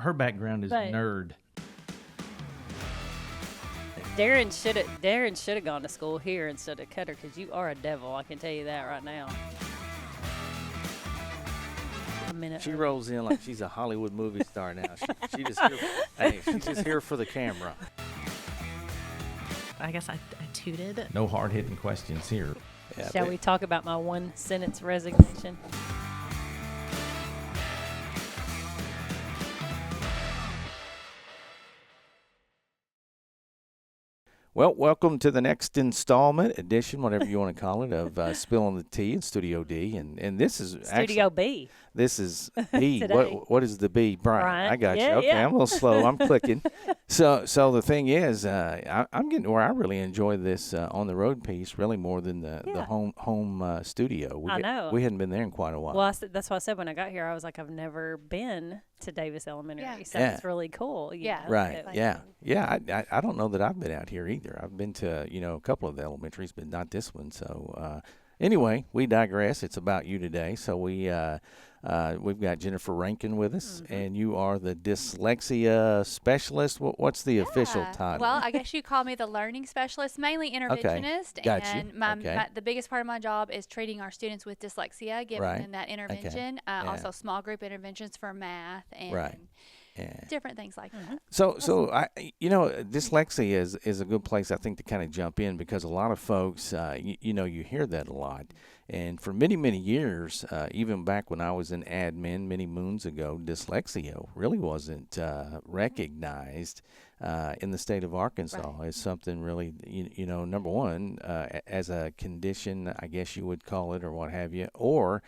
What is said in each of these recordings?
her background is nerd. Darren should have gone to school here instead of Cutter, because you are a devil. I can tell you that right now. She rolls in like she's a Hollywood movie star now. She just she's just here for the camera. I guess I tooted. No hard-hitting questions here. Yeah, Shall we talk about my one-sentence resignation? Well, welcome to the next installment, edition, whatever you want to call it, of Spilling the Tea in Studio D. And this is Studio B. This is B. Today. What is the B? Bryant. I got you. Yeah, Okay, yeah. I'm a little slow. I'm clicking. So the thing is, I'm getting where I really enjoy this on the road piece, really more than the home studio. I know. We hadn't been there in quite a while. Well, that's why I said when I got here, I was like, I've never been to Davis Elementary, so it's really cool. you know, Right. that- Yeah. I don't know that I've been out here either. I've been to a couple of the elementaries, but not this one. So anyway, we digress. It's about you today. So we've got Jennifer Rankin with us, and you are the dyslexia specialist. What's the official title? Well, I guess you call me the learning specialist, mainly interventionist. Got and you. the biggest part of my job is treating our students with dyslexia, giving them that intervention. Also, small group interventions for math and different things like that. So dyslexia is a good place, I think, to kind of jump in, because a lot of folks, you hear that a lot. And for many, many years, even back when I was in admin many moons ago, dyslexia really wasn't recognized in the state of Arkansas as something really, number one, as a condition, I guess you would call it, or what have you, or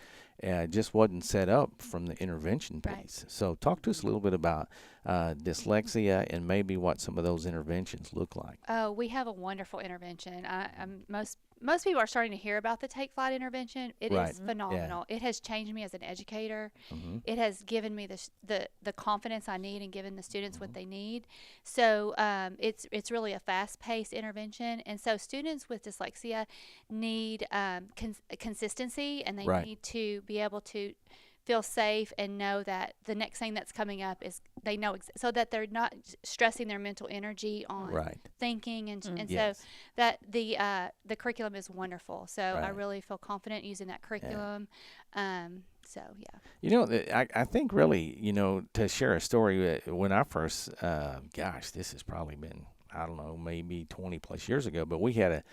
just wasn't set up from the intervention piece. Right. So talk to us a little bit about dyslexia and maybe what some of those interventions look like. Oh, we have a wonderful intervention. Most people are starting to hear about the Take Flight intervention. It is phenomenal. It has changed me as an educator. It has given me the confidence I need and given the students what they need. So it's really a fast-paced intervention. And so students with dyslexia need consistency, and they need to be able to feel safe and know that the next thing that's coming up is they know so that they're not stressing their mental energy on thinking and so that the curriculum is wonderful. So I really feel confident using that curriculum. I think really, to share a story, when I first, this has probably been, I don't know, maybe 20 plus years ago, but we had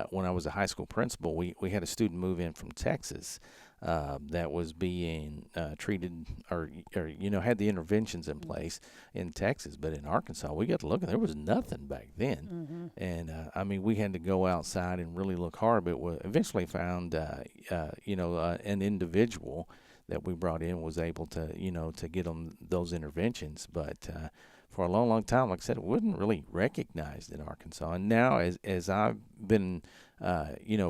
when I was a high school principal, we had a student move in from Texas that was being treated or had the interventions in place in Texas, but in Arkansas, we got to look, and there was nothing back then. And we had to go outside and really look hard, but we eventually found an individual that we brought in was able to to get them those interventions, but for a long, long time, like I said, it wasn't really recognized in Arkansas. And now, as I've been,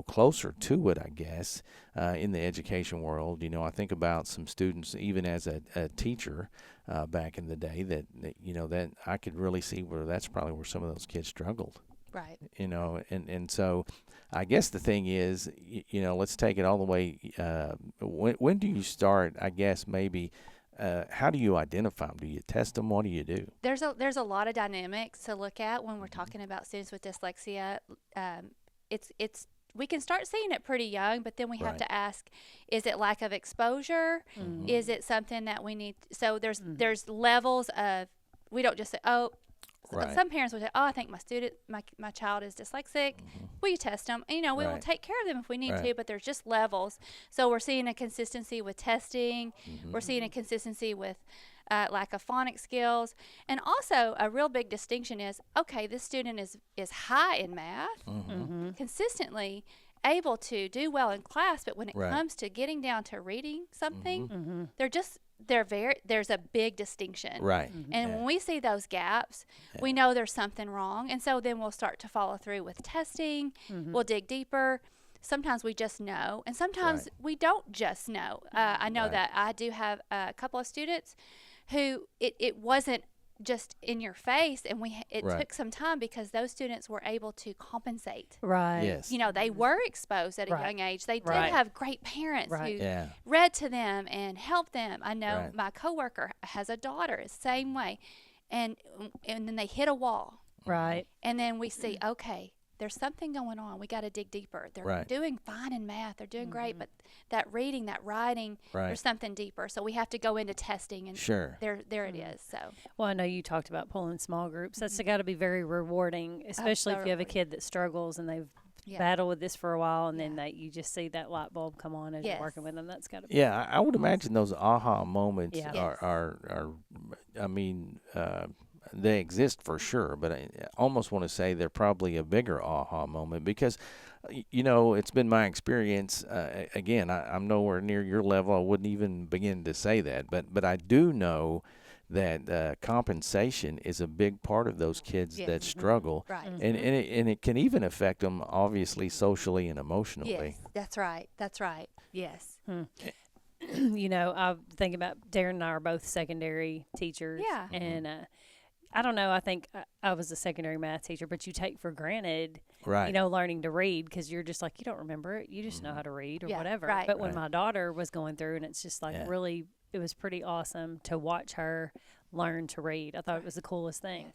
closer to it, I guess, in the education world, I think about some students, even as a teacher back in the day, that I could really see where that's probably where some of those kids struggled. Right. And so I guess the thing is, let's take it all the way. When do you start, I guess, maybe, how do you identify them? Do you test them? What do you do? There's a lot of dynamics to look at when we're talking about students with dyslexia. We can start seeing it pretty young, but then we have to ask, is it lack of exposure? Is it something that we need? So there's levels of, we don't just say, some parents would say, I think my child is dyslexic. Will you test them? We will take care of them if we need to, but there's just levels. So we're seeing a consistency with testing. We're seeing a consistency with lack of phonics skills. And also a real big distinction is, okay, this student is high in math, consistently able to do well in class, but when it comes to getting down to reading something, there's a big distinction. Right. And when we see those gaps, we know there's something wrong. And so then we'll start to follow through with testing. We'll dig deeper. Sometimes we just know, and sometimes we don't just know. I know that I do have a couple of students who it wasn't just in your face, and it Right. took some time because those students were able to compensate. Right. Yes. You know, they were exposed at a Right. young age. They did Right. have great parents Right. who Yeah. read to them and helped them. I know Right. my coworker has a daughter, same way, and then they hit a wall, Right. and then we see, okay, there's something going on. We got to dig deeper. They're Right. doing fine in math. They're doing great, but that reading, that writing, Right. there's something deeper. So we have to go into testing, and Sure. there it is. So Well, I know you talked about pulling small groups. That's got to be very rewarding, especially if you have a rewarding. kid that struggles and they've yeah, battled with this for a while, and then Yeah. you just see that light bulb come on as you're working Yes. with them. That's got to be Yeah, I would imagine those aha moments Yeah. Yes. are I mean, they exist for sure, but I almost want to say they're probably a bigger aha moment because, you know, it's been my experience. Again, I'm nowhere near your level. I wouldn't even begin to say that, but I do know that compensation is a big part of those kids Yes. that struggle, right. and it can even affect them obviously socially and emotionally. Yes, that's right. That's right. Yes. You know, I think about Darren and I are both secondary teachers. Yeah. And I don't know. I think I was a secondary math teacher, but you take for granted, Right. you know, learning to read because you're just like, you don't remember it. You just know how to read or Yeah, whatever. right. But when Right. my daughter was going through, and it's just like Yeah. really, it was pretty awesome to watch her learn to read. I thought it was the coolest thing.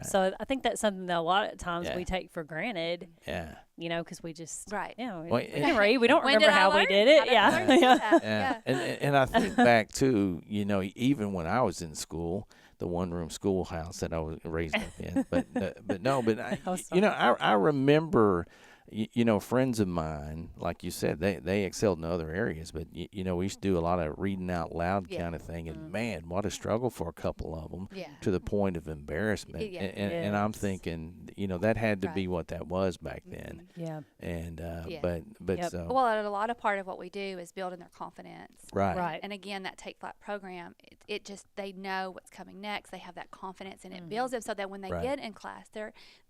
So I think that's something that a lot of times Yeah. we take for granted, Yeah. you know, because we just, Right. you know, Well, we can read. We don't When remember did I how we learn? did I it. didn't Yeah. learn to do Yeah. that. Yeah, and I think back to, you know, even when I was in school, the one-room schoolhouse that I was raised up in, but I, was you know, I remember, you know, friends of mine, like you said, they excelled in other areas, but you know, we used to do a lot of reading out loud Yeah. kind of thing, and man, what a struggle for a couple of them Yeah. to the point of embarrassment, Yeah. and I'm Yes. thinking, you know, that had to be Right. what that was back then, Yeah. and Yeah. but Yep. so Well, and a lot of part of what we do is building their confidence. right. Right. And again, that Take Flight program, it just, they know what's coming next. They have that confidence, and it builds them so that when they Right. get in class,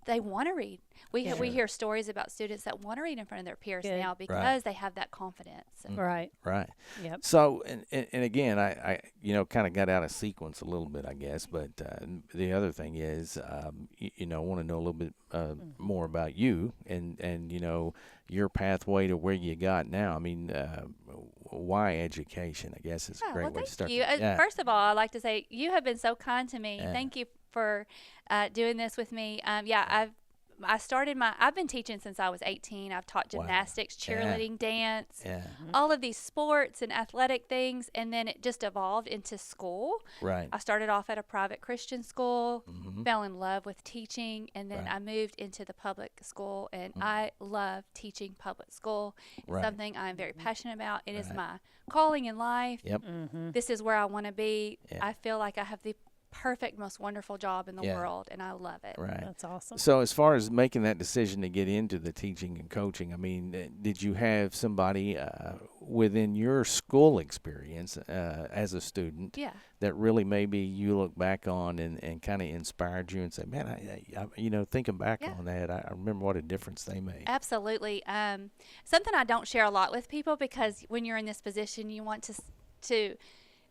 they want to read. We Yeah. we hear stories about students that want to read in front of their peers Good. now because they have that confidence. And Right. Right. Yep. So, and again, I you know, kind of got out of sequence a little bit, I guess. But the other thing is, you know, I want to know a little bit more about you and you know, your pathway to where you got now. I mean, why education? I guess is a Oh, great well, way to thank start. you. Yeah. First of all, I'd like to say you have been so kind to me. Yeah. Thank you for doing this with me. I've been teaching since I was 18. I've taught Wow. gymnastics, Yeah. cheerleading, dance, Yeah. all of these sports and athletic things, and then it just evolved into school. Right. I started off at a private Christian school, Mhm. fell in love with teaching, and then Right. I moved into the public school, and I love teaching public school. It's Right. something I'm very passionate about. It is Right. my calling in life. Yep. This is where I want to be. Yeah. I feel like I have the perfect, most wonderful job in the Yeah. world, and I love it. Right. That's awesome. So as far as making that decision to get into the teaching and coaching, I mean, did you have somebody within your school experience as a student Yeah. that really maybe you look back on and kind of inspired you and say, man, I you know, thinking back Yeah. on that, I remember what a difference they made. Absolutely. Something I don't share a lot with people because when you're in this position, you want to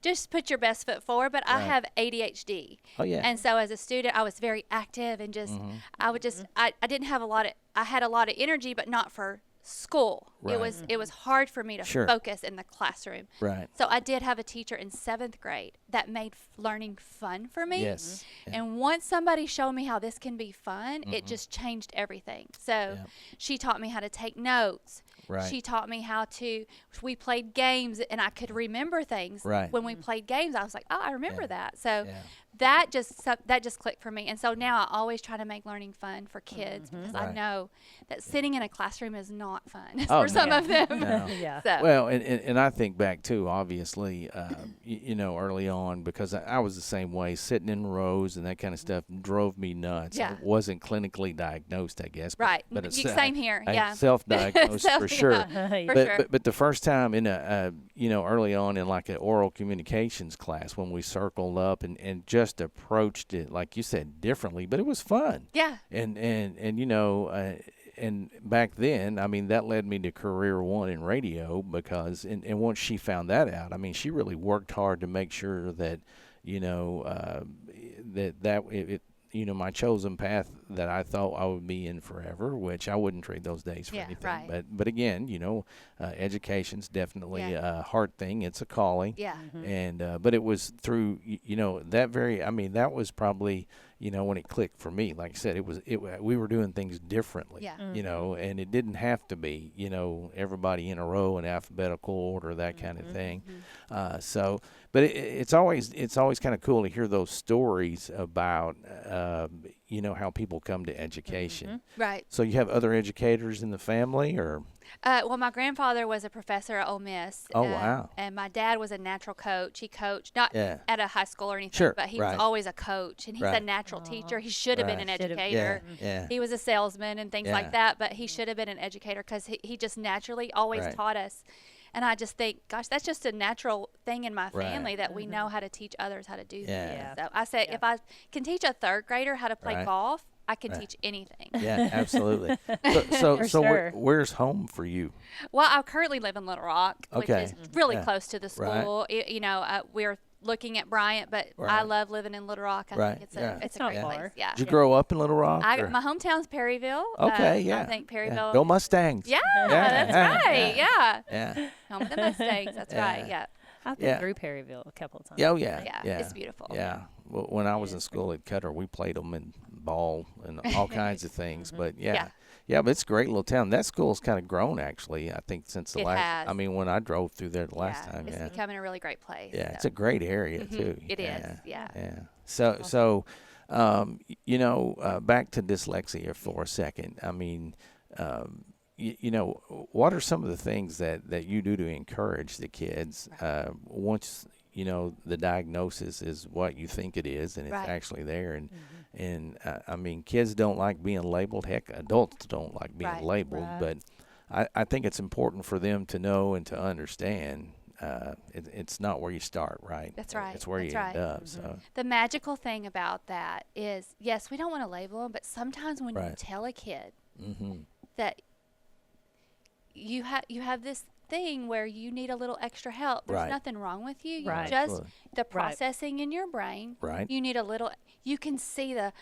just put your best foot forward. But I Right. have ADHD. Oh, yeah. And so as a student, I was very active and just, I would just, I didn't have I had a lot of energy, but not for school. Right. It was hard for me to Sure. focus in the classroom. Right. So I did have a teacher in 7th grade that made learning fun for me. Yes. Yeah. And once somebody showed me how this can be fun, it just changed everything. So Yeah. she taught me how to take notes. Right. She taught me we played games, and I could remember things. Right. When we played games, I was like, oh, I remember Yeah. that. So Yeah. that just clicked for me. And so now I always try to make learning fun for kids because I Right. know that sitting in a classroom is not fun Oh, for some no. of them. No. Yeah. So, Well, and I think back too, obviously, you know, early on, because I was the same way, sitting in rows and that kind of stuff drove me nuts. Yeah. I wasn't clinically diagnosed, I guess. But, right. But it's, Same here. I Yeah. self-diagnosed for sure. For But, sure. but the first time in you know, early on in like an oral communications class when we circled up and just approached it, like you said, differently, but it was fun. Yeah. And you know, and back then, I mean, that led me to career one in radio because, and once she found that out, I mean, she really worked hard to make sure that, you know, my chosen path that I thought I would be in forever, which I wouldn't trade those days for anything. Right. But again, education's definitely a hard thing. It's a calling. Yeah. And but it was through that was probably when it clicked for me. Like I said, we were doing things differently. Yeah. And it didn't have to be everybody in a row in alphabetical order, that kind of thing. But it's always kind of cool to hear those stories about how people come to education. Right. So you have other educators in the family, or? Well, my grandfather was a professor at Ole Miss. Oh, wow. And my dad was a natural coach. He coached, not at a high school or anything, Sure, but he right. was always a coach. And he's a Right. natural teacher. He should have been an Right. educator. Yeah. He was a salesman and things Yeah. like that, but he should have been an educator because he just naturally always Right. taught us. And I just think, gosh, that's just a natural thing in my Right. family that we know how to teach others how to do Yeah. things. So I say, if I can teach a third grader how to play Right. golf, I can Right. teach anything. Yeah, absolutely. So For sure. where's home for you? Well, I currently live in Little Rock, which Okay. is really Yeah. close to the Right. school. We're looking at Bryant, but I Right. love living in Little Rock. I Right. think it's Yeah. it's a not great far. place. Yeah. Did you grow up in Little Rock? or- My hometown's Perryville. Okay, yeah. I think Yeah. Perryville. Go Mustangs. Yeah, Yeah. that's right. Yeah. Yeah. Home of the Mustangs. That's Yeah. right. Yeah. I've been Yeah. through Perryville a couple of times. Yeah, oh, yeah. Yeah. It's beautiful. Yeah. Well, when I was in school at Cutter, we played them in ball and all kinds of things. But Yeah. yeah, but it's a great little town. That school's kind of grown, actually, I think, since the It last. has. I mean, when I drove through there the last time, It's yeah. becoming a really great place. Yeah, so. it's a great area, too. It is, Yeah. yeah. Yeah. Back to dyslexia for a second. I mean, what are some of the things that you do to encourage the kids once the diagnosis is what you think it is and it's Right. actually there, and I mean, kids don't like being labeled. Heck, adults don't like being Right. labeled. Right. But I think it's important for them to know and to understand it's not where you start, right? That's right. It's where That's you right. end up. So The magical thing about that is, yes, we don't want to label them, but sometimes when you Right. tell a kid mm-hmm. that you have this thing where you need a little extra help, there's Right. nothing wrong with you. You Right. just Absolutely. the processing in your brain. Right. You need a little. You can see the.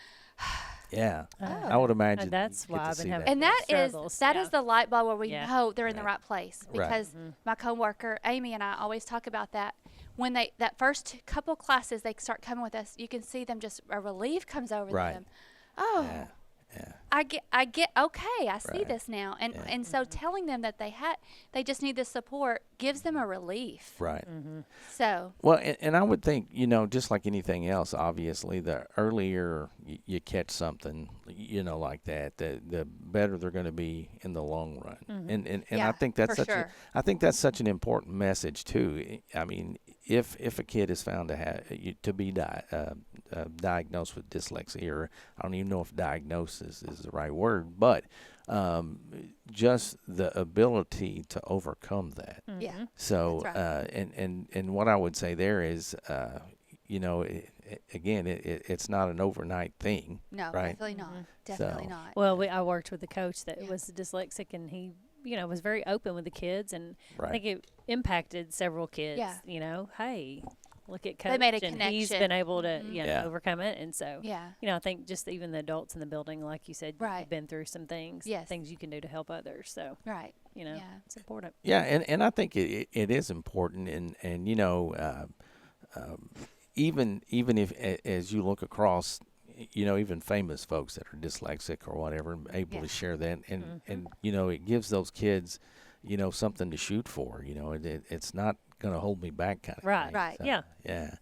Yeah, Oh. I would imagine. that's you get why to I've been see having- that. And that is struggles, that yeah. is the light bulb where we Yeah. know they're in the Right. right place, Right. because my coworker Amy and I always talk about that. When that first couple classes they start coming with us, you can see them, just a relief comes over Right. them. Oh, Yeah. Yeah. I get okay, I see Right. this now. And Yeah. and so telling them that they just need the support gives them a relief. Right. So Well, and I would think, just like anything else, obviously, the earlier you catch something, like that, the better they're going to be in the long run. And I Yeah, think that's for sure. I think that's such an important message too. I mean, if a kid is found to be diagnosed with dyslexia, or I don't even know if diagnosis is the right word, but just the ability to overcome that. yeah, So, That's and what I would say there is, it's not an overnight thing. no, Right. definitely not, definitely So- not. Well, I worked with a coach that Yeah. was dyslexic, and he, was very open with the kids, and I Right. think it impacted several kids. Yeah. Hey, look at coach, They made a and he's connection. been able to, Yeah. overcome it, and so. Yeah. I think just even the adults in the building, like you said, Right. you've been through some things, Yes. things you can do to help others. So, Right. Yeah. it's important. Yeah, and I think it is important, and even if as you look across, even famous folks that are dyslexic or whatever, able Yeah. to share that, and it gives those kids, something to shoot for. It's not going to hold me back, kind of Right. thing. Right. So, Yeah. Yeah.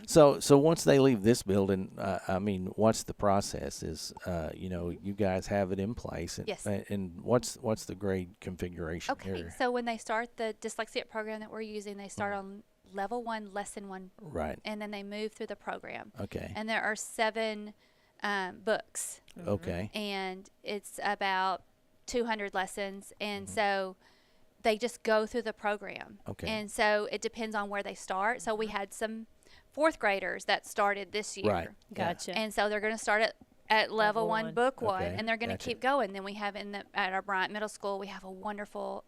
So once they leave this building, I mean, what's the process? Is you guys have it in place, and, Yes. and what's the grade configuration Okay, here? so when they start the dyslexia program that we're using, they start on level 1, lesson 1, Right. and then they move through the program. Okay. And there are 7 books, Okay. and it's about 200 lessons, and so they just go through the program. Okay. And so it depends on where they start. So we had some 4th graders that started this year. Right. Yeah. Gotcha. And so they're going to start at level 1, book 1, Okay, and they're going to gotcha. keep going. Then we have at our Bryant Middle School, we have a wonderful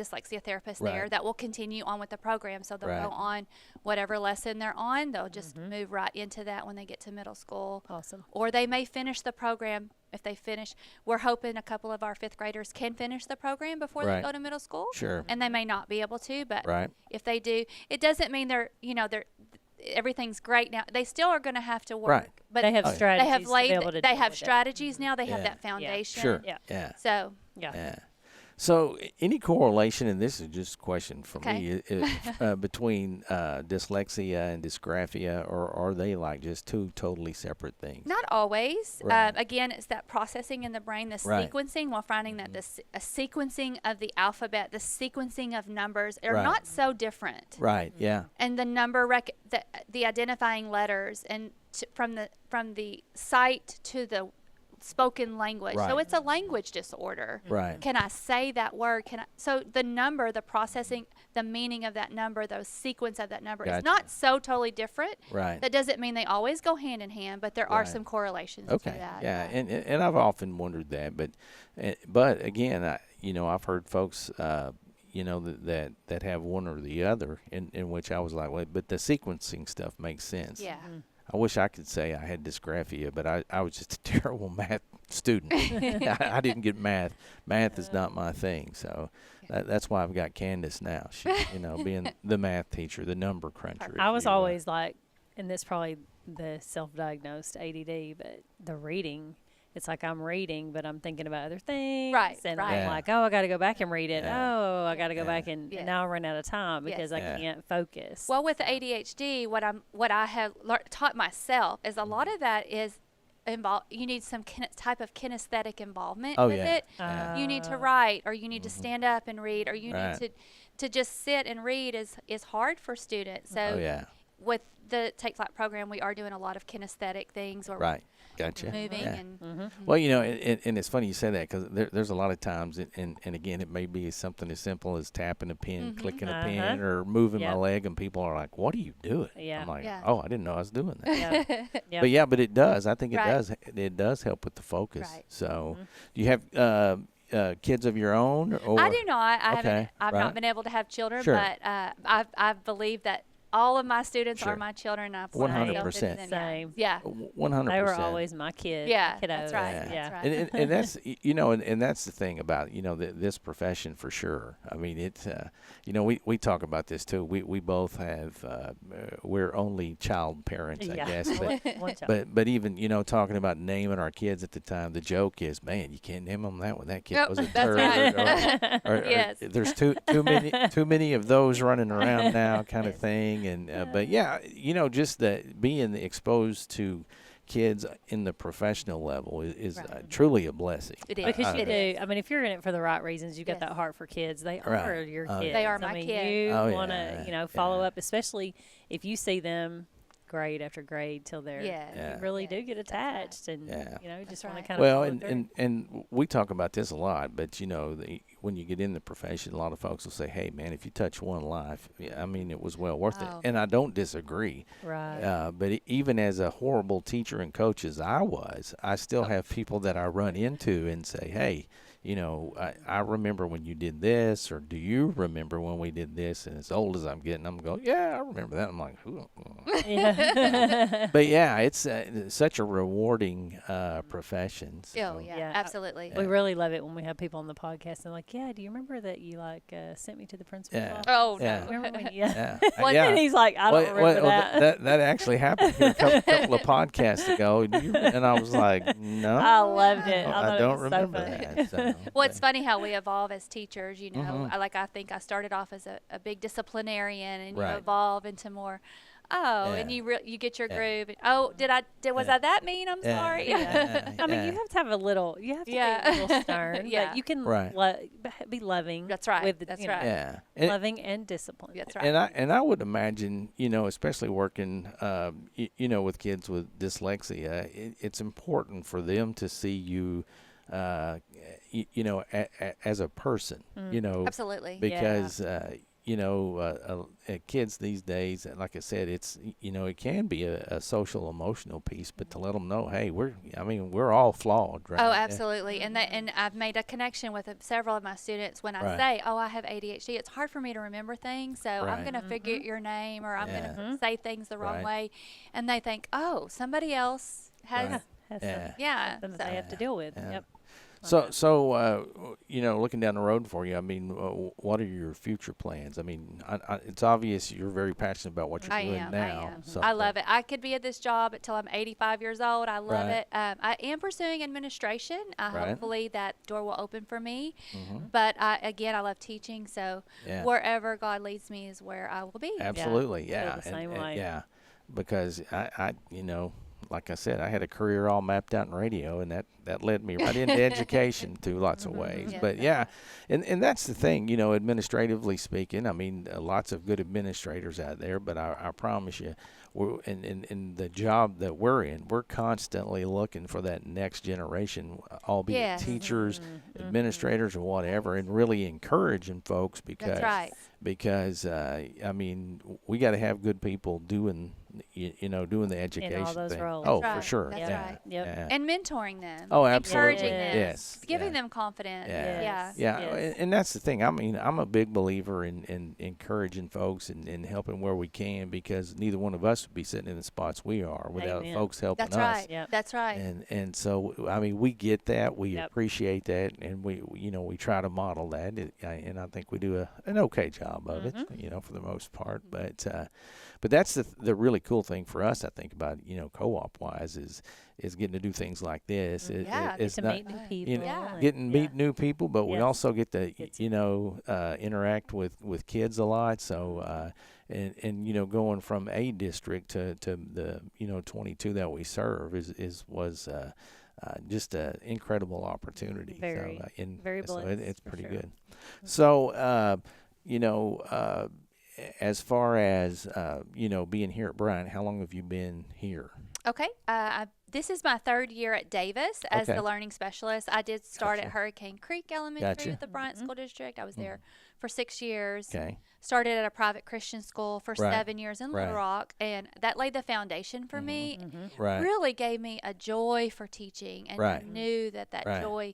dyslexia therapist Right. there that will continue on with the program. So they'll Right. go on whatever lesson they're on. They'll just move right into that when they get to middle school. Awesome. Or they may finish the program. If they finish, we're hoping a couple of our 5th graders can finish the program before Right. they go to middle school. Sure. And they may not be able to, but Right. if they do, it doesn't mean they're everything's great now. They still are going to have to work. Right. But They have Oh, yeah. strategies they have to be laid. able to They deal have with it. strategies now. They have Yeah. that foundation. Sure. Yeah. Yeah. So Yeah. Yeah. So, any correlation, and this is just a question for Okay. me, between dyslexia and dysgraphia, or are they like just two totally separate things? not always. Right. Again, it's that processing in the brain, the Right. sequencing. We're finding that a sequencing of the alphabet, the sequencing of numbers are Right. not so different. Right. Yeah. And the number the identifying letters and from the sight to the spoken language. So Right. it's a language disorder. Right. Can I say that word? So the number, the processing, the meaning of that number, the sequence of that number Gotcha. is not so totally different. Right. That doesn't mean they always go hand in hand, but there are Right. some correlations Okay. to that. Yeah. And I've often wondered that, but again, I've heard folks, that have one or the other, in which I was like, well, but the sequencing stuff makes sense. Yeah. I wish I could say I had dysgraphia, but I was just a terrible math student. I didn't get math. Math is not my thing. So that's why I've got Candace now. She, being the math teacher, the number cruncher. I was if you will. always like, and this probably the self-diagnosed ADD, but the reading, it's like I'm reading, but I'm thinking about other things. Right, And right. I'm Yeah. like, oh, I got to go back and read it. Yeah. Oh, I got to go Yeah. back and Yes. now I run out of time Yes. because I Yeah. can't focus. Well, with the ADHD, what I have taught myself is a lot of that is involved. You need some type of kinesthetic involvement Oh, with yeah. it. Yeah. You need to write, or you need to stand up and read, or you Right. need to just sit and read is hard for students. So Oh, yeah. with the Take Flight program, we are doing a lot of kinesthetic things, or Right. Gotcha. moving Yeah. and Well, and it's funny you say that because there's a lot of times, and again, it may be something as simple as tapping a pen, clicking a pen, or moving my Yep. leg, and people are like, "What are you doing?" Yeah. I'm like, Yeah. "Oh, I didn't know I was doing that." Yep. But it does. I think it Right. does. It does help with the focus. Right. So, do you have kids of your own? Or I do not. I Okay, haven't. I've right. not been able to have children, Sure. but I believe that all of my students Sure. are my children. I've 100%. Same. Yeah. 100%. They were always my kids. Yeah, kiddos. that's right. Yeah. That's right. And that's and that's the thing about this profession for sure. I mean it's we talk about this too. We both have we're only child parents, I Yeah. guess. One child. But even talking about naming our kids at the time, the joke is, man, you can't name them that one. That kid Nope, was a that's turd. right. Or Yes. there's too many of those running around now, kind of thing. And but yeah, just that being exposed to kids in the professional level is truly a blessing. It is. Because you It do. is. I mean, if you're in it for the right reasons, you got Yes. that heart for kids. They Right. are your Oh, kids. yeah. They are I my mean, kids. You Oh, want yeah. to, follow Yeah. up, especially if you see them grade after grade till they're. Yes. Yeah. You really do Yes, get that's right. attached, and Yeah. just That's want to right. kind of. Well, follow through. and we talk about this a lot, but when you get in the profession, a lot of folks will say, "Hey, man, if you touch one life, I mean, it was well worth it." Oh. And I don't disagree. Right. But even as a horrible teacher and coach as I was, I still have people that I run into and say, "Hey, I remember when you did this, or do you remember when we did this?" And as old as I'm getting, I'm going, "Yeah, I remember that." I'm like, "Who?" Yeah. But yeah, it's such a rewarding profession. So. Oh yeah, Yeah. absolutely. We really love it when we have people on the podcast and like, yeah, do you remember that you sent me to the principal's Yeah. office? Oh Yeah. no. Remember when? Yeah. Well, yeah. and he's like, I don't remember that. That actually happened here a couple of podcasts ago, and I was like, "No, I loved it. I, I thought don't it was remember so funny. that." So, Well, it's funny how we evolve as teachers. Mhm. I think I started off as a big disciplinarian, and Right. you evolve into more. Oh, and Yeah. you get your Yeah. groove. And, was Yeah. I that mean? I'm Yeah. sorry. Yeah. I mean, you have to have a little. You have to Yeah. be a little stern. Yeah. But you can Right. be loving. That's right. With That's you know, right. Yeah, and, loving and disciplined. That's right. and I would imagine, especially working, with kids with dyslexia, it's important for them to see you, as a person, Absolutely. because kids these days, like I said, it's, it can be a social emotional piece, but to let them know, hey, we're all flawed, right? Oh, absolutely. And I've made a connection with several of my students when I Right. say, oh, I have ADHD. It's hard for me to remember things, so I'm Right. going to forget your name, or I'm going Yeah. to say things the wrong Right. way. And they think, oh, somebody else has, Right. That's Yeah. something that they have to deal with. Yeah. Yep. So, looking down the road for you, I mean, what are your future plans? I mean, it's obvious you're very passionate about what you're I doing am. now. I am. So, I love it. I could be at this job until I'm 85 years old. I love Right. it. I am pursuing administration. Right. Hopefully that door will open for me. Mhm. But again, I love teaching, so Yeah. wherever God leads me is where I will be. Absolutely, I feel yeah. the same way. Yeah, because I like I said, I had a career all mapped out in radio, and that led me right into education through lots of ways. Yeah. But yeah, and that's the thing, administratively speaking, I mean, lots of good administrators out there, but I promise you, we're in the job that we're in, we're constantly looking for that next generation, albeit Yes. teachers, administrators, or whatever, and really encouraging folks because That's right. because I mean, we got to have good people doing doing the education those thing. roles. Oh, That's for right. sure. That's yeah. right. Yep. Yeah. And mentoring them. Oh, absolutely. Encouraging them. Yes. Giving Yeah. them confidence. Yeah. Yeah. Yeah, Yes. and that's the thing. I mean, I'm a big believer in encouraging folks and helping where we can, because neither one of us would be sitting in the spots we are without Amen. folks helping That's us. right. Yep. That's right. And so, I mean, we get that, we Yep. appreciate that, and we try to model that, and I think we do an okay job of it, for the most part. But that's the really cool thing for us, I think, about co-op wise is getting to do things like this. Yeah, Get It's to not meet new people. Yeah. and- meet new people, but we Yes. also get to Get to- interact with kids a lot. So and going from a district to the 22 that we serve was just an incredible opportunity. Very, very so blessed, it's for pretty sure. good. So as far as being here at Bryant, how long have you been here? Okay. This is my third year at Davis as Okay. the learning specialist. I did start Gotcha. at Hurricane Creek Elementary Gotcha. at the Bryant School District. I was there for 6 years. Okay. Started at a private Christian school for Right. 7 years in Little Right. Rock, and that laid the foundation for me. Right. Really gave me a joy for teaching, and Right. I knew that Right. joy.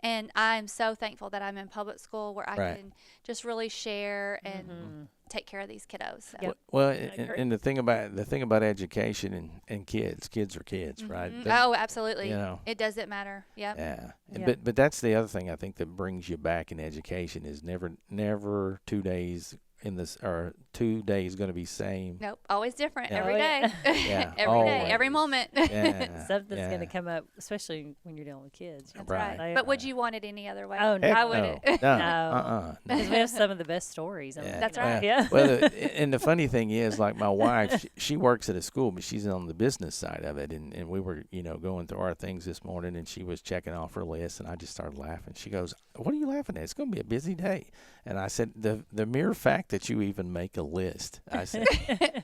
And I'm so thankful that I'm in public school where I Right. can just really share and take care of these kiddos. So. Yep. Well, agree. and the thing about education and kids are kids, right? Mhm. That- Oh, absolutely. you know. It doesn't matter. Yep. Yeah. Yeah. But that's the other thing I think that brings you back in education is never 2 days in this or 2 days going to be same. Nope. Always different Yeah. every Oh, day. yeah. Yeah, Every day, every always. moment. Yeah. Something's yeah. going to come up, especially when you're dealing with kids. That's Right. right. But would you want it any other way? Oh, no. Heck I no. wouldn't. No. No. Because we have some of the best stories. Yeah. That's right. Yeah. Well, and the funny thing is, like my wife, she works at a school, but she's on the business side of it. And we were, going through our things this morning, and she was checking off her list, and I just started laughing. She goes, "What are you laughing at? It's going to be a busy day." And I said, "The mere fact that you even make a list," I said,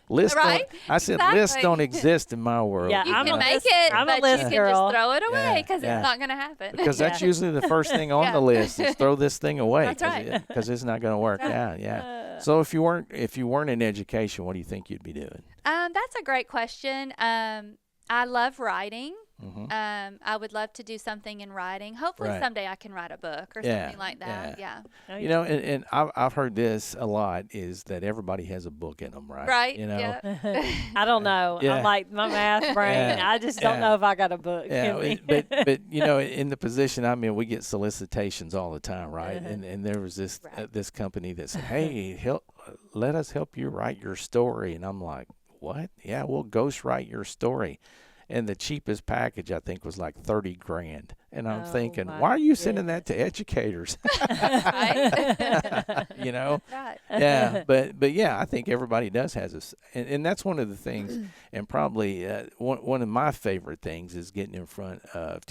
"Lists Right? lists Exactly. don't exist in my world." Yeah, You I'm can a make list- it, I'm a but list you girl. can just throw it away Yeah, because yeah. it's not going to happen. Because that's Yeah. usually the first thing on Yeah. the list is throw this thing away. That's right. Because it's not going to work. That's right. Yeah. So if you weren't in education, what do you think you'd be doing? That's a great question. I love writing. Mhm. I would love to do something in writing. Hopefully Right. someday I can write a book or Yeah, something like that. Yeah. Oh, You know, and I've heard this a lot is that everybody has a book in them, right? Right. You know. Yeah. I don't know. Yeah. I'm like my math brain. Yeah. I just don't Yeah. know if I got a book. Yeah, in me. but in the position I'm in, we get solicitations all the time, right? And there was this Right. this company that said, "Hey, let us help you write your story," and I'm like, "What? Yeah, we'll ghostwrite your story." And the cheapest package I think was like $30,000, and I'm Oh, thinking, my why are you sending that to educators? Right. You know. Right. Yeah, but yeah, I think everybody does has this, and that's one of the things, and probably one of my favorite things is getting in front of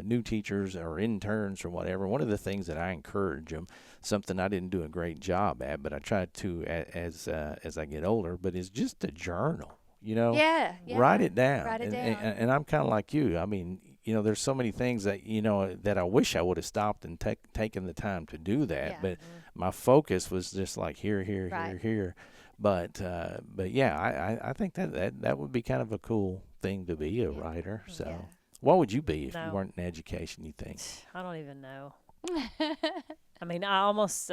new teachers or interns or whatever. One of the things that I encourage them, something I didn't do a great job at, but I tried to as I get older, but is just a journal. Yeah. Write it down. Write it and down. and I'm kind of like you. I mean, there's so many things that that I wish I would have stopped and taken the time to do that. Yeah. But my focus was just like here, Right. here. But yeah, I think that would be kind of a cool thing to be a writer. So, Yeah. what would you be if you No. weren't in education? You think? I don't even know. I mean, I almost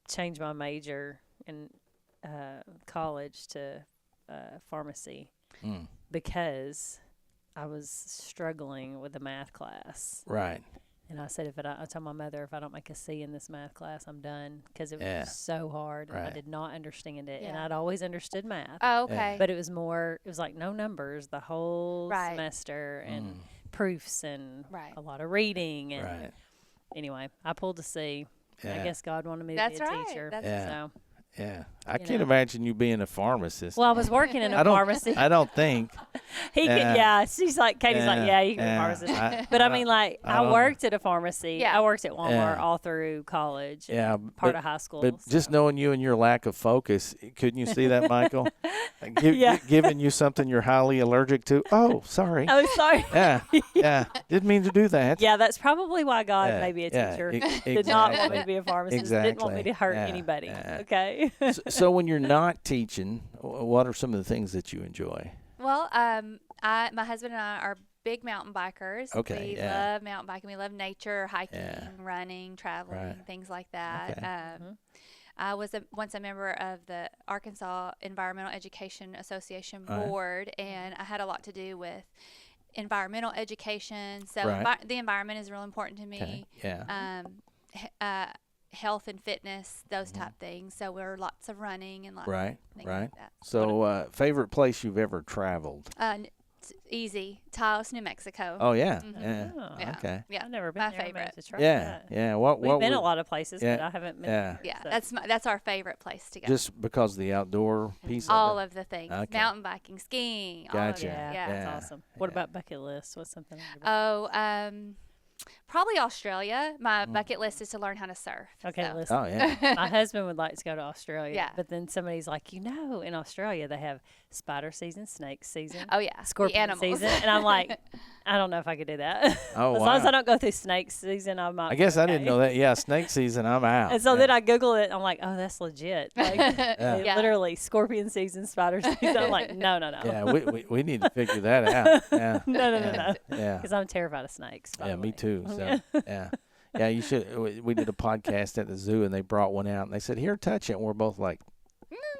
changed my major in college to pharmacy Mm. because I was struggling with the math class. Right. And I said, I told my mother, if I don't make a C in this math class, I'm done, because it was Yeah. so hard. And I Right. did not understand it. And Yeah. I'd always understood math. Oh, okay. But it was like no numbers the whole Right. semester, and Mm. proofs and Right. a lot of reading. And Right. anyway, I pulled a C. Yeah. I guess God wanted me to That's be a right. teacher. That's- Yeah. So, Yeah. I You can't know. imagine you being a pharmacist. well, I was working in a I don't. pharmacy. I don't think. He could, Yeah. she's like, Katie's like, yeah, you can be a pharmacist. But I mean, like, I I don't- worked at a pharmacy. Yeah. I worked at Walmart Yeah. all through college. and Yeah. part of high school. But just knowing you and your lack of focus, couldn't you see that, Michael? Yeah. Giving you something you're highly allergic to. Oh, sorry. Oh, sorry. Yeah. Yeah. Didn't mean to do that. Yeah, that's probably why God Yeah, made me a yeah, teacher. e- Did not want me exactly. to be a pharmacist. Didn't want me Exactly. to hurt Yeah, anybody. yeah. Okay. So when you're not teaching, what are some of the things that you enjoy? Well, my husband and I are big mountain bikers. Okay, We yeah. love mountain biking. We love nature, hiking, Yeah. running, traveling, Right. things like that. Okay. I was once a member of the Arkansas Environmental Education Association Right. board, and I had a lot to do with environmental education. So Right. the environment is real important to me. Okay. Yeah. Health and fitness, those type things. So we're lots of running and lots Right. of things Right. like that. So favorite place you've ever traveled? It's easy. Taos, New Mexico. Oh yeah. Mhm. Yeah. Oh, Yeah. Okay. Yeah, I've never been my there. I may have favorite. to try Yeah. that. Yeah. What? We've been would- a lot of places, yeah, but I haven't been. yeah. Yeah, So- that's our favorite place to go. Just because the outdoor piece all of it. of the things, Okay. mountain biking, skiing. All of Gotcha. it. Yeah, Yeah. that's Yeah. awesome. What Yeah. about bucket list? What's something? on your Probably Australia. My bucket list is to learn how to surf. Okay, so. listen. Oh yeah. My husband would like to go to Australia, Yeah. but then somebody's like, in Australia they have spider season, snake season, Oh yeah, the scorpion animals. season, and I'm like, I don't know if I could do that. Oh As long as wow. I don't go through snake season, I'm not. I guess I didn't okay. know that. Yeah, snake season. I'm out. And so yeah. then I Google it. I'm like, oh, that's legit. Like, Yeah. literally, scorpion season, spider season. I'm like, no. Yeah, we need to figure that out. Yeah. No. Yeah. Because I'm terrified of snakes. by Yeah, the me way. too. So yeah. Yeah, you should. We did a podcast at the zoo, and they brought one out, and they said, "Here, touch it." And we're both like,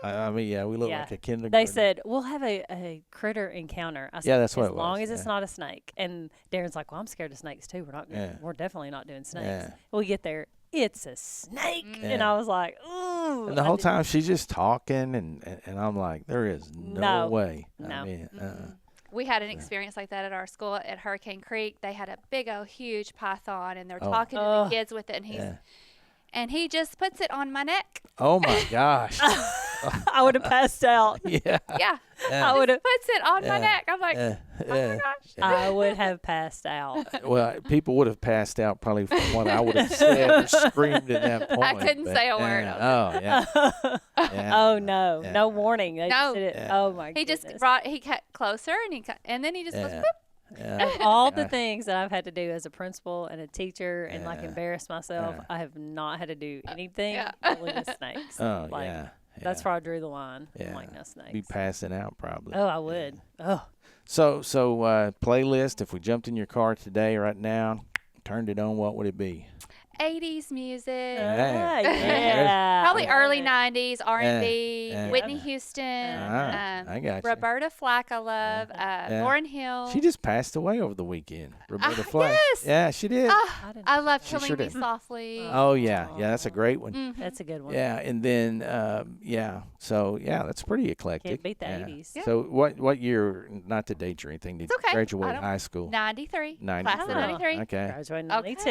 I mean, yeah, we look Yeah. like a kindergarten. They said, we'll have a critter encounter. I said, Yeah, that's what as it long was, as it's yeah. not a snake. And Darren's like, well, I'm scared of snakes too. Yeah. We're definitely not doing snakes. Yeah. We get there, it's a snake. And Yeah. I was like, ooh. And the I whole did- time she's just talking, and I'm like, there is no No. way. I No. mean, We had an experience like that at our school at Hurricane Creek. They had a big old huge python, and they're Oh. talking to Oh. the kids with it, and yeah. he just puts it on my neck. Oh my gosh. I would have passed out. yeah. Yeah, I would have. puts it on my Yeah. neck. I'm like, Yeah. oh my Yeah. gosh. I would have passed out. Well, people would have passed out probably from what I would have said or screamed at that point. couldn't but, say a word. yeah. Oh yeah. Yeah. Oh no, Yeah. no warning. They No. just did it. Yeah. Oh my He just goodness. he got closer, and then he just goes, Yeah. boop. Yeah. Of all the Gosh. things that I've had to do as a principal and a teacher and like Yeah. embarrass myself, Yeah. I have not had to do anything Yeah. only with snakes. Oh Like, yeah. That's yeah. where I drew the line. I'm Yeah. like, no snakes. Be passing out probably. Oh, I would. Oh, So playlist. If we jumped in your car today, right now, turned it on, what would it be? 80s music. Yeah. yeah. Probably I love early it. 90s R&B, Yeah. Whitney Houston, I got you. Roberta Flack I love, Yeah. Lauryn Hill. She just passed away over the weekend. Roberta Flack. yes. Yeah, she did. Ah, I didn't I love She Killing sure Me did. Softly. Oh yeah, that's a great one. Mhm. That's a good one. Yeah, and then so that's pretty eclectic. Can't beat the yeah. 80s. Yeah. So what year? Not to date you or anything. Did It's okay. you graduate I don't- high school? 93. 93. Class of 93. Okay. Graduated in Okay. 92.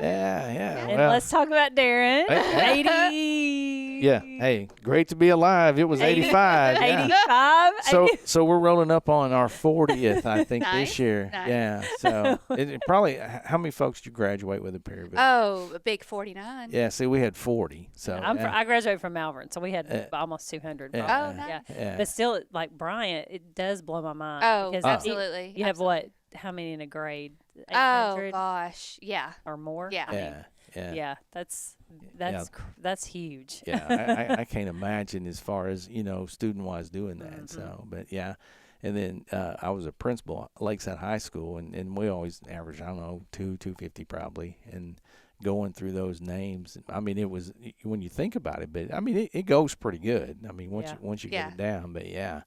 Yeah. And Well, let's talk about Darren. Hey, 80s. Yeah. Hey, great to be alive. It was 85. Yeah. 85. So we're rolling up on our 40th, I think, Nice, this year. nice. Yeah. So it probably, how many folks did you graduate with at Perryville? Oh, a big 49. Yeah. See, we had 40. So I graduated from Malvern, so we had almost 200. Yeah. probably. Oh, nice. yeah. But still, like Bryant, it does blow my mind. Oh, because absolutely. You have what? How many in a grade? Oh 800 gosh, yeah, or more? yeah. I mean, Yeah. that's huge. Yeah, I can't imagine as far as, student-wise doing that. Mm-hmm. So, but yeah. And then I was a principal at Lakeside High School, and we always averaged, I don't know, 250 probably. And going through those names, I mean, it was, when you think about it, but I mean, it goes pretty good. I mean, once you get it down, but yeah.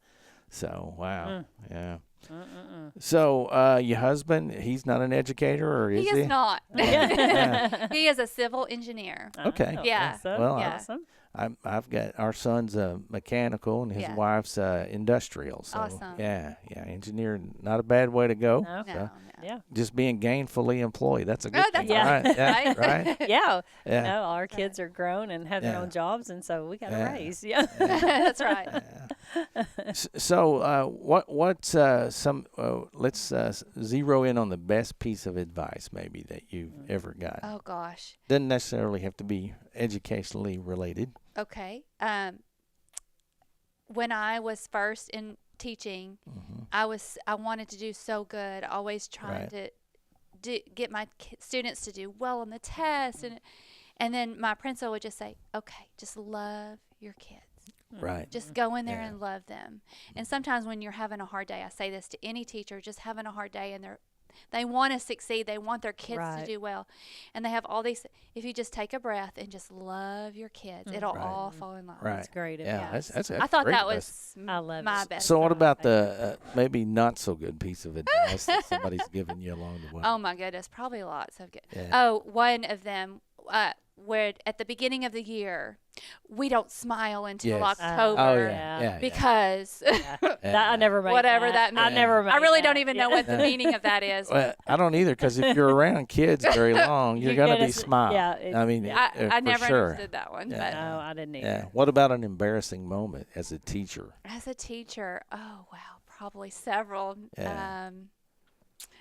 So, wow. Yeah. So, your husband, he's not an educator, or is he? He is not. Yeah. He is a civil engineer. Okay. Yeah. Awesome. Well, Yeah. Awesome. I've got, our son's mechanical and his Yeah. wife's industrial. So Awesome. yeah, engineer, not a bad way to go. No. No, So, no. Yeah. just being gainfully employed, that's a good that's thing, awesome. right? Yeah, Right? right. Yeah. Yeah. No, our kids are grown and have their Yeah. own jobs, and so we got to Yeah. raise. Yeah. That's right. So, what's some? Let's zero in on the best piece of advice maybe that you've ever got. Oh gosh. Doesn't necessarily have to be educationally related. Okay. When I was first in teaching, Mm-hmm. I wanted to do so good, always trying Right. to get my students to do well on the test, and then my principal would just say, "Okay, just love your kids. Right. Just go in there Yeah. and love them." And sometimes when you're having a hard day, I say this to any teacher, just having a hard day, and they want to succeed, they want their kids to Right. do well, and they have all these. If you just take a breath and just love your kids, it'll Right. all fall in line. Right. That's great Yeah, advice. that's I thought great that advice. was I love my it. best. So what advice. about the maybe not so good piece of advice that somebody's given you along the way? Oh my goodness, probably lots of good. Yeah. Oh, one of them, where at the beginning of the year, we don't smile until Yes. October Oh yeah. yeah. because That, I never made whatever that I means. never. Made I really that. don't even know what the meaning of that is. Well, I don't either, because if you're around kids very long, you're gonna be smiling. Yeah. I mean, I for never sure. understood that one. Yeah. But No, I didn't either. Yeah. What about an embarrassing moment as a teacher? as a teacher, oh wow, probably several. Yeah.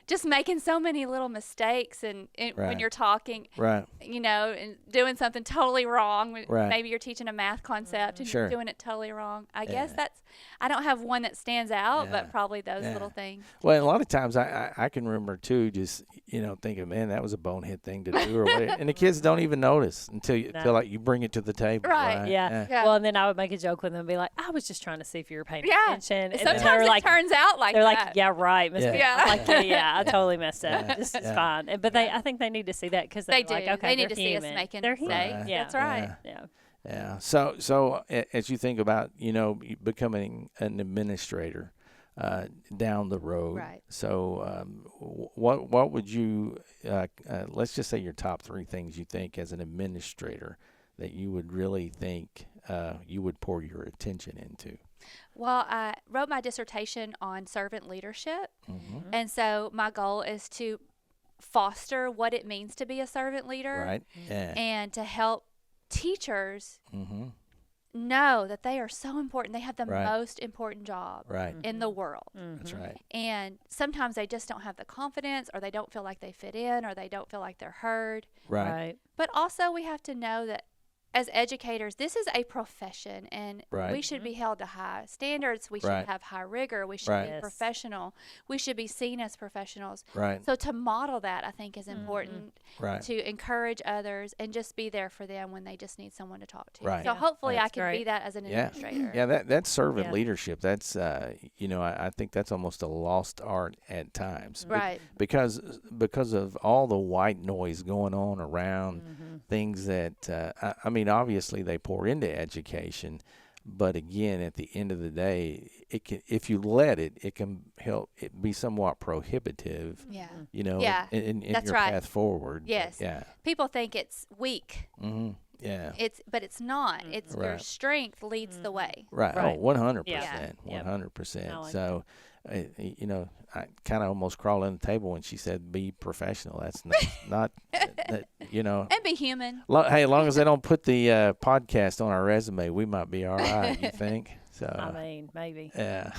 Just making so many little mistakes, and Right. when you're talking, Right. and doing something totally wrong. Right. Maybe you're teaching a math concept and Sure. you're doing it totally wrong. I guess Yeah. I don't have one that stands out, Yeah. but probably those Yeah. little things. Well, a lot of times I can remember too, just thinking, man, that was a bonehead thing to do, or whatever. And the kids don't even notice until like you bring it to the table. Right. Right. Yeah. Yeah. Well, and then I would make a joke with them and be like, I was just trying to see if you were paying Yeah. attention. And Sometimes they're it like, turns out like they're that. like, yeah, right. Miss Yeah. B." Yeah. I'm like, yeah, I totally messed up. Yeah. This is Yeah. fine. But I think they need to see that because They they're like, do. okay, They need they're to see us human. making They're mistakes. human. Right. Yeah. That's right. Yeah. Yeah. So as you think about becoming an administrator down the road, Right. So what would you let's just say your top 3 things you think as an administrator that you would really think you would pour your attention into? Well, I wrote my dissertation on servant leadership, Mm-hmm. and so my goal is to foster what it means to be a servant leader, Right. Yeah. and to help teachers Mm-hmm. know that they are so important. They have the Right. most important job Right. in the world. That's right. And sometimes they just don't have the confidence, or they don't feel like they fit in, or they don't feel like they're heard. Right. Right. But also we have to know that as educators, this is a profession, and Right. we should be held to high standards. We should Right. have high rigor. We should Right. be Yes. professional. We should be seen as professionals. Right. So to model that, I think, is important, Right. to encourage others and just be there for them when they just need someone to talk to. Right. So Yeah. hopefully I That's can be great. that as an Yeah. administrator. Yeah, that's servant Yeah. leadership. That's I think that's almost a lost art at times. Right. Because of all the white noise going on around things that I mean, obviously they pour into education, but again, at the end of the day, it can, if you let it, it can help it be somewhat prohibitive. Yeah. Yeah. in That's your right. path forward. But Yes. yeah. People think it's weak. Mm-hmm. Yeah. But it's not. It's your Right. strength leads the way. Right. Right. Oh, 100%. Yeah. Yep. 100%. I like So, you know, I kind of almost crawled on the table when she said, "Be professional." That's not that, you know. And be human. Hey, as long as they don't put the podcast on our resume, we might be all right. You think? So I mean, maybe. yeah,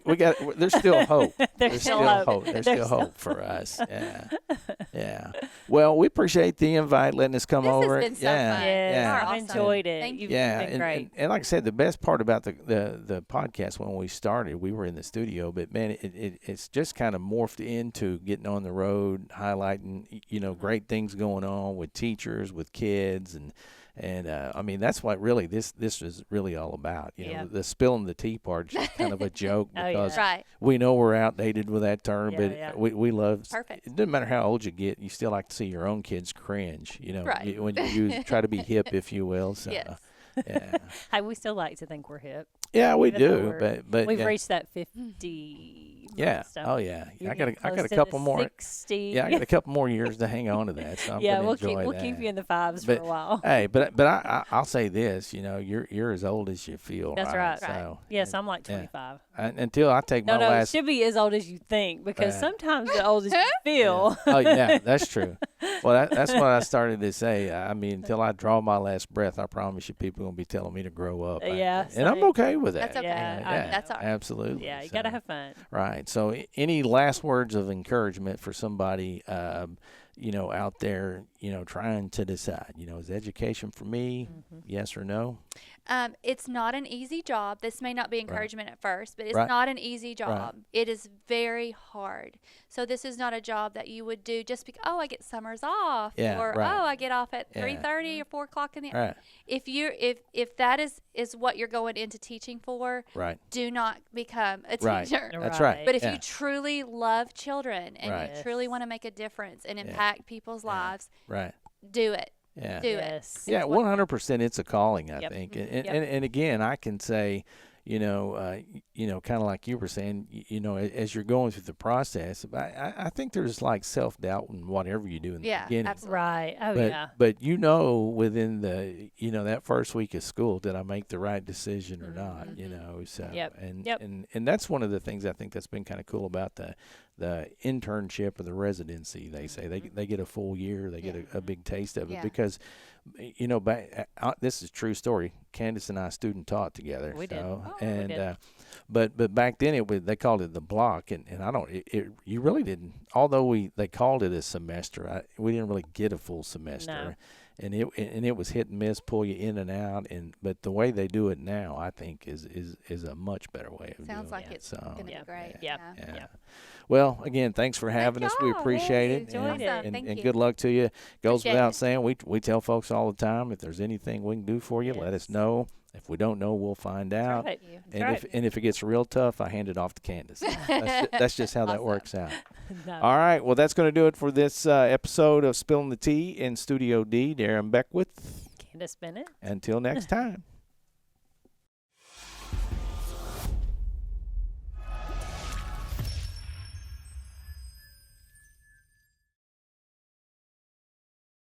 we got. There's still hope. There's still hope. There's still hope for us. Yeah, yeah. Well, we appreciate the invite, letting us come This over. has been so yeah, fun. Yes, yeah. I've Awesome. enjoyed it. Thank you. You've Yeah, been great. and like I said, the best part about the podcast when we started, we were in the studio, but man, it's just kind of morphed into getting on the road, highlighting, you know, great things going on with teachers, with kids, and I mean, that's what really this is really all about. You know, the spilling the tea part is just kind of a joke Oh, yeah. because Right. we know we're outdated with that term, Yeah, but yeah. we love. Perfect. It doesn't matter how old you get, you still like to see your own kids cringe. You know, Right. when you try to be hip, if you will. So, Yes. yeah. Hey, we still like to think we're hip. Yeah, we Even though do, we're- but We've yeah. reached that 50. Yeah. milestone. Oh yeah. You're I got getting a close to couple the more. 60. Yeah, I got a couple more years to hang on to that. So I'm Yeah, gonna we'll enjoy keep that. you in the fives But, for a while. Hey, but I'll say this. You know, you're as old as you feel. That's right. So, Yes, I'm like yeah. 25. Until I take No, my it last. should be as old as you think because Right. sometimes the oldest you feel. Oh yeah, that's true. Well, that's what I started to say. I mean, until I draw my last breath, I promise you, people are gonna be telling me to grow up. Yeah, and I'm same. okay with that. That's okay. Yeah, That's all right. Absolutely. Yeah, you So, got to have fun. Right. So, any last words of encouragement for somebody, you know, out there, you know, trying to decide, you know, is education for me? Mm-hmm. Yes or no? It's not an easy job. This may not be encouragement at first, but it's Right. not an easy job. It is very hard. So this is not a job that you would do just because, oh, I get summers off, Yeah, or right. oh, I get off at Yeah. 3:30 or 4 o'clock in the Right. If that is what you're going into teaching for, Right. do not become a Right. teacher. That's right. But if Yeah. you truly love children and Right. you truly want to make a difference and Yeah. impact people's lives, Right. do it. Yeah. Do Yes. it. Yeah, 100%. It's a calling, I Yep. think, Mhm. and, Yep. and again, I can say, you know, kind of like you were saying, you know, as you're going through the process, I think there's like self-doubt in whatever you do in the Yeah, beginning. absolutely. Right. Oh, But yeah. but you know, within the, you know, that first week of school, did I make the right decision or not? Mm-hmm. You know, so Yep. and Yep. and that's one of the things I think that's been kind of cool about the internship or the residency. They say they get a full year, they get a big taste of it Yeah. because, you know, this is a true story. Candace and I student taught together. We did. So, Oh, we and did. but back then they called it the block, and I don't you really didn't, although they called it a semester, we didn't really get a full semester. No. And it was hit and miss, pull you in and out, but the way they do it now, I think is a much better way of Sounds doing like it. it's So, going to Yeah. be great. Yeah. yeah. Yeah. Well, again, thanks for having us. We y'all. appreciate Yes, it. enjoyed and, it. Thank and you. good luck to you. Goes Appreciate without it. saying, we tell folks all the time, if there's anything we can do for you, let us Yes. know. If we don't know, we'll find out. right. Thank you. And That's if it gets real tough, I hand it off to Candace. That's just how that Awesome. works out. No. All right. Well, that's going to do it for this episode of Spilling the Tea in Studio D. Darren Beckwith. Candace Bennett. Until next time.